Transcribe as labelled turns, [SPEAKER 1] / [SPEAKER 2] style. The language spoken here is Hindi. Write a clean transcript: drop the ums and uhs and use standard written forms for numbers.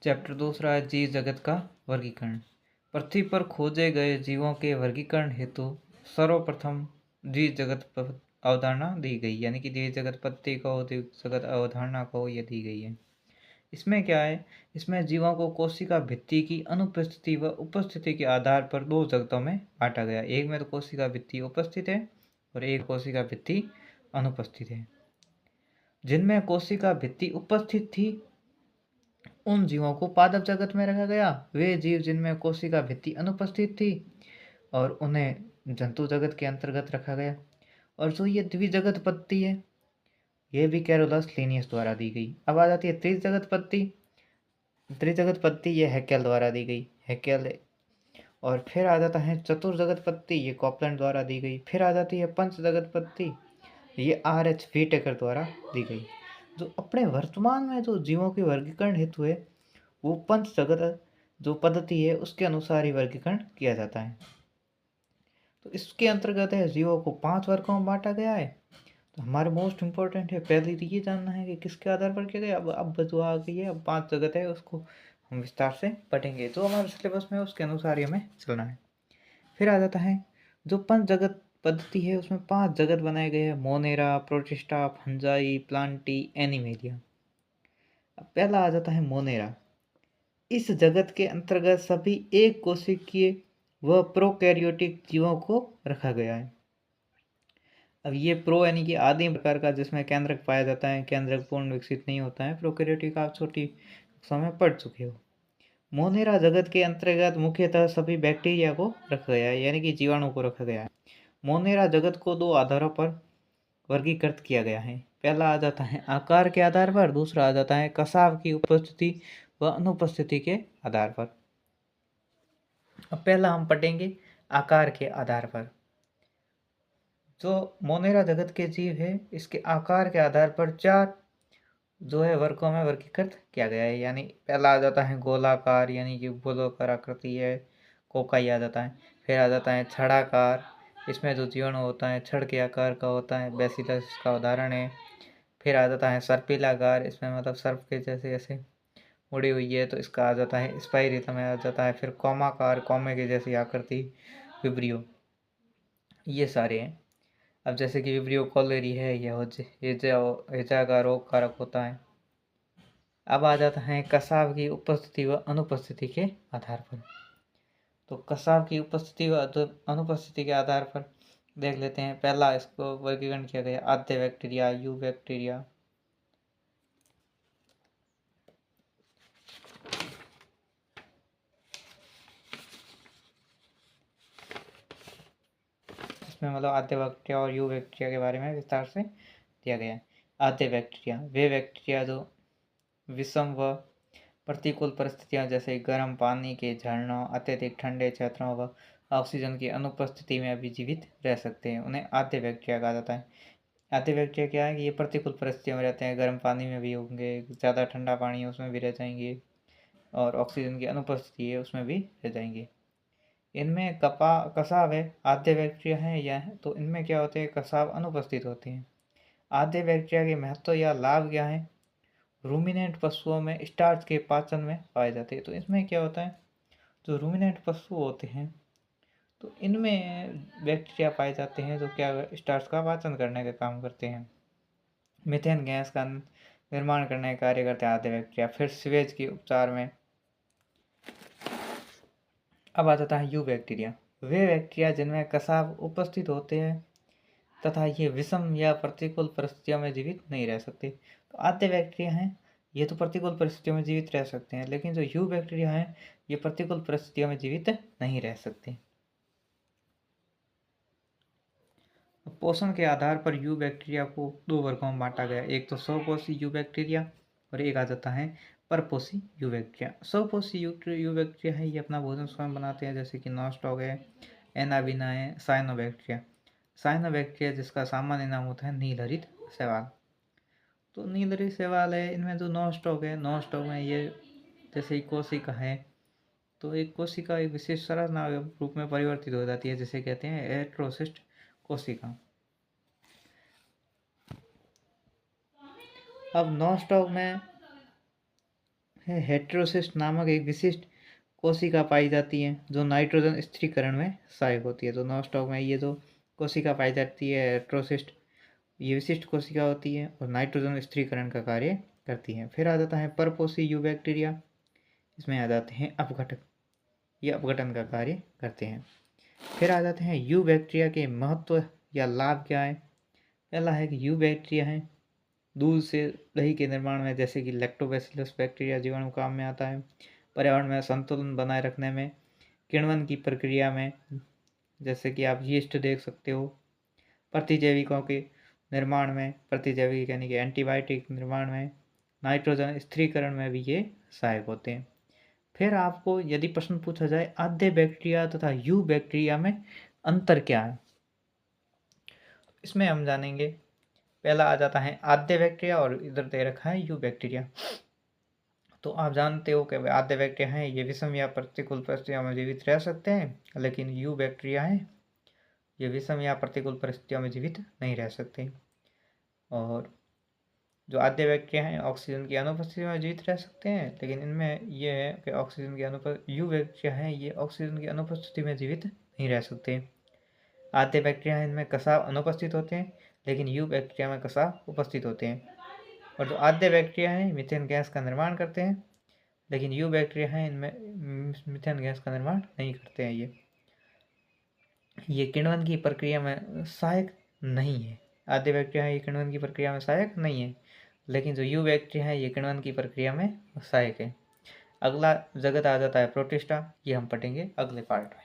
[SPEAKER 1] चैप्टर दूसरा है जीव जगत का वर्गीकरण। पृथ्वी पर खोजे गए जीवों के वर्गीकरण हेतु सर्वप्रथम जीव जगत अवधारणा दी गई, यानी कि जीव जगत पत्ती को जीव जगत अवधारणा को ये दी गई है। इसमें क्या है, इसमें जीवों को कोशिका भित्ति की अनुपस्थिति व उपस्थिति के आधार पर दो जगतों में बांटा गया। एक में तो कोशिका भित्ति उपस्थित है और एक कोशिका भित्ति अनुपस्थित है। जिनमें कोशिका भित्ति उपस्थित थी उन जीवों को पादप जगत में रखा गया। वे जीव जिनमें कोशिका भित्ति अनुपस्थित थी और उन्हें जंतु जगत के अंतर्गत रखा गया। और जो ये द्विजगत पत्ती है, ये भी कैरोलस लिनियस द्वारा दी गई। अब आ जाती है त्रिजगत पत्ती। त्रिजगत पत्ती ये हैकेल द्वारा दी गई, हैकेल। और फिर आ जाता है चतुर्जगत पत्ती, ये कॉपलैंड द्वारा दी गई। फिर आ जाती है पंचजगत पत्ती, ये R.H. व्हिटेकर द्वारा दी गई। जो अपने वर्तमान में जो जीवों के वर्गीकरण हेतु है, वो पंच जगत जो पद्धति है उसके अनुसार ही वर्गीकरण किया जाता है। तो इसके अंतर्गत है जीवों को 5 वर्गों में बांटा गया है। तो हमारे मोस्ट इम्पोर्टेंट है पहले तो ये जानना है कि किसके आधार पर किया गया। अब जो आ गई है, अब 5 जगत है, उसको हम विस्तार से पढ़ेंगे। जो हमारे सिलेबस में उसके अनुसार ही हमें चलना है। फिर आ जाता है जो पंच जगत पद्धति है, उसमें 5 जगत बनाए गए हैं: Monera, protista, fungi, Plantae, animalia. अब पहला आ जाता है मोनेरा। इस जगत के अंतर्गत सभी एक कोशिकीय व प्रोकैरियोटिक जीवों को रखा गया है। अब ये प्रो यानी कि आदिम प्रकार का, जिसमें केंद्रक पाया जाता है, केंद्रक पूर्ण विकसित नहीं होता है। प्रोकैरियोटिक आप छोटी कक्षा में पढ़ चुके हो। मोनेरा जगत के अंतर्गत मुख्यतः सभी बैक्टीरिया को रखा गया है, यानी कि जीवाणु को रखा गया है। मोनेरा जगत को 2 आधारों पर वर्गीकृत किया गया है। पहला आ जाता है आकार के आधार पर, दूसरा आ जाता है कसाव की उपस्थिति व अनुपस्थिति के आधार पर। अब पहला हम पढ़ेंगे आकार के आधार पर। जो मोनेरा जगत के जीव है, इसके आकार के आधार पर 4 जो है वर्गों में वर्गीकृत किया गया है। यानी पहला आ जाता है गोलाकार, यानी कि गोलाकार आकृति है, कोकाई आ जाता है। फिर आ जाता है छड़ाकार, इसमें जो जीवाणु होता है छड़ के आकार का होता है, बैसिलस इसका उदाहरण है। फिर आ जाता है सर्पिलाकार, इसमें मतलब सर्प के जैसे ऐसे मुड़ी हुई है, तो इसका आ जाता है स्पाइरिथम में आ जाता है। फिर कौमाकार, कौमे के जैसी आकृति, विब्रियो, ये सारे हैं। अब जैसे कि विब्रियो कॉलेरी है, यह हेजा का रोग कारक होता है। अब आ जाता है कसाव की उपस्थिति व अनुपस्थिति के आधार पर। तो कसाव की उपस्थिति व अनुपस्थिति के आधार पर देख लेते हैं। पहला इसको वर्गीकरण किया गया आद्य बैक्टीरिया, यू बैक्टीरिया। इसमें मतलब आद्य बैक्टीरिया और यू बैक्टीरिया के बारे में विस्तार से दिया गया है। आद्य बैक्टीरिया वे बैक्टीरिया जो विषम व प्रतिकूल परिस्थितियां जैसे गर्म पानी के झरनों, अत्यधिक ठंडे क्षेत्रों व ऑक्सीजन की अनुपस्थिति में भी जीवित रह सकते हैं, उन्हें आद्य बैक्टीरिया कहा जाता है। आद्य बैक्टीरिया क्या है कि ये प्रतिकूल परिस्थितियों में रहते हैं, गर्म पानी में भी होंगे, ज़्यादा ठंडा पानी है उसमें भी रह जाएंगे, और ऑक्सीजन की अनुपस्थिति है उसमें भी रह जाएंगे। इनमें कसाव है, आद्य बैक्टीरिया है यह, तो इनमें क्या होते हैं, कसाव अनुपस्थित होते हैं। आद्य बैक्टीरिया के महत्व या लाभ क्या है? रूमिनेंट पशुओं में स्टार्च के पाचन में पाए जाते हैं। तो इसमें क्या होता है, जो रूमिनेंट पशु होते हैं तो इनमें बैक्टीरिया पाए जाते हैं जो क्या स्टार्च का पाचन करने का काम करते हैं। मीथेन गैस का निर्माण करने का कार्य करते हैं आद्य बैक्टीरिया। फिर सीवेज के उपचार में। अब आ जाता है यू बैक्टीरिया। वे बैक्टीरिया जिनमें कसाव उपस्थित होते हैं तथा ये विषम या प्रतिकूल परिस्थितियों में जीवित नहीं रह सकते। तो आद्य बैक्टीरिया हैं, ये तो प्रतिकूल परिस्थितियों में जीवित रह सकते हैं, लेकिन जो यू बैक्टीरिया हैं ये प्रतिकूल परिस्थितियों में जीवित नहीं रह सकते। पोषण के आधार पर यू बैक्टीरिया को 2 वर्गों में बांटा गया। एक तो स्वपोषी यू बैक्टीरिया और एक आ जाता है परपोषी यू बैक्टीरिया। स्वपोषी यू बैक्टीरिया है, ये अपना भोजन स्वयं बनाते हैं, जैसे कि नॉस्टॉक है, एनाबिना है, साइनोबैक्टीरिया। साइनोबैक्टीरिया जिसका सामान्य नाम होता है नीलहरित शैवाल। तो नीलहरित शैवाल है, इनमें जो नॉस्टॉक है, नॉस्टॉक में ये जैसे कोशिका है, तो एक कोशिका एक विशेष संरचना रूप में परिवर्तित हो जाती है, जिसे कहते हैं एट्रोसिस्ट कोशिका। अब नॉस्टॉक में है हेटेरोसिस्ट नामक एक विशिष्ट कोशिका पाई जाती है जो नाइट्रोजन स्थिरीकरण में सहायक होती है। तो नॉस्टॉक में ये जो कोशिका पाई जाती है हेटेरोसिस्ट, ये विशिष्ट कोशिका होती है और नाइट्रोजन स्थिरीकरण का कार्य करती है। फिर आ जाता है परपोषी यू बैक्टीरिया, इसमें आ जाते हैं अपघटक, ये अपघटन का कार्य करते हैं। फिर आ जाते हैं यू बैक्टीरिया के महत्व या लाभ क्या है। पहला है कि यू बैक्टीरिया है दूध से दही के निर्माण में, जैसे कि लैक्टोबैसिलस बैक्टीरिया जीवाणु काम में आता है। पर्यावरण में संतुलन बनाए रखने में, किण्वन की प्रक्रिया में, जैसे कि आप यीस्ट देख सकते हो। प्रतिजैविकों के निर्माण में, प्रतिजैविक यानी कि एंटीबायोटिक निर्माण में, नाइट्रोजन स्थिरीकरण में भी ये सहायक होते हैं। फिर आपको यदि प्रश्न पूछा जाए आद्य बैक्टीरिया तथा यू बैक्टीरिया में अंतर क्या है, इसमें हम जानेंगे। पहला आ जाता है आद्य बैक्टीरिया और इधर दे रखा है यू बैक्टीरिया। तो आप जानते हो कि आद्य बैक्टीरिया हैं ये विषम या प्रतिकूल परिस्थितियों में जीवित रह सकते हैं, लेकिन यू बैक्टीरिया हैं ये विषम या प्रतिकूल परिस्थितियों में जीवित नहीं रह सकते। और जो आद्य बैक्टीरिया हैं ऑक्सीजन की अनुपस्थिति में जीवित रह सकते हैं, लेकिन इनमें यह है कि ऑक्सीजन की अनुपस्थिति, यू बैक्टीरिया हैं ये ऑक्सीजन की अनुपस्थिति में जीवित नहीं रह सकते। आद्य बैक्टीरिया हैं इनमें कसाव अनुपस्थित होते हैं, लेकिन यू बैक्टीरिया में कसाव उपस्थित होते हैं। और जो आद्य बैक्टीरिया हैं मीथेन गैस का निर्माण करते हैं, लेकिन यू बैक्टीरिया हैं इनमें मीथेन गैस का निर्माण नहीं करते हैं। ये किण्वन की प्रक्रिया में सहायक नहीं है। आद्य बैक्टीरिया ये किण्वन की प्रक्रिया में सहायक नहीं है, लेकिन जो यू बैक्टीरिया है ये किण्वन की प्रक्रिया में सहायक है। अगला जगत आ जाता है प्रोटिस्टा, ये हम पढ़ेंगे अगले पार्ट में।